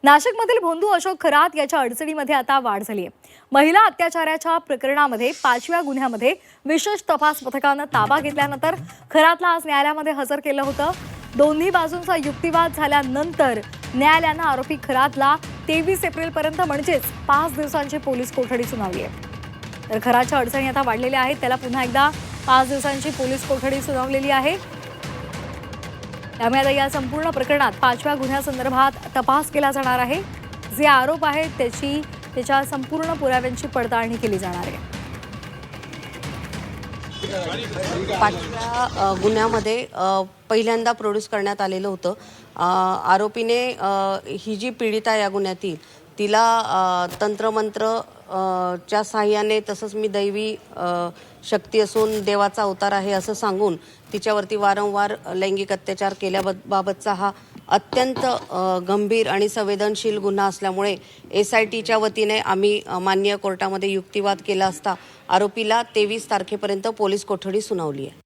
नाशिकमधील भोंदू अशोक खरात याच्या अडचणीमध्ये आता वाढ झाली आहे। महिला अत्याचाराच्या प्रकरणामध्ये 5व्या गुन्ह्यामध्ये विशेष तपास पथकानं ताबा घेतल्यानंतर खरातला आज न्यायालयामध्ये हजर केलं होतं। दोन्ही बाजूंचा युक्तिवाद झाल्यानंतर न्यायालयानं आरोपी खरातला 23 एप्रिलपर्यंत म्हणजेच 5 दिवसांची पोलीस कोठडी सुनावली आहे। तर खरातच्या अडचणी आता वाढलेल्या आहेत, त्याला पुन्हा एकदा 5 दिवसांची पोलीस कोठडी सुनावलेली आहे। त्यामुळे आता या संपूर्ण प्रकरणात 5व्या गुन्ह्यासंदर्भात तपास केला जाणार आहे। जे आरोप आहेत त्याच्या संपूर्ण पुराव्यांची पडताळणी केली जाणार आहे। 5व्या गुन्ह्यामध्ये पहिल्यांदा प्रोड्यूस करण्यात आलेलं होतं। आरोपीने ही जी पीडिता या गुन्ह्यातील तिला तंत्रमंत्र च्या सहाय्याने तसंच मी दैवी शक्ती असून देवाचा अवतार आहे असं सांगून तिच्यावरती वारंवार लैंगिक अत्याचार केल्याबाबतचा हा अत्यंत गंभीर आणि संवेदनशील गुन्हा असल्यामुळे SITच्या वतीने आम्ही माननीय कोर्टामध्ये युक्तिवाद केला असता आरोपीला 23 तारखेपर्यंत पोलीस कोठडी सुनावली आहे।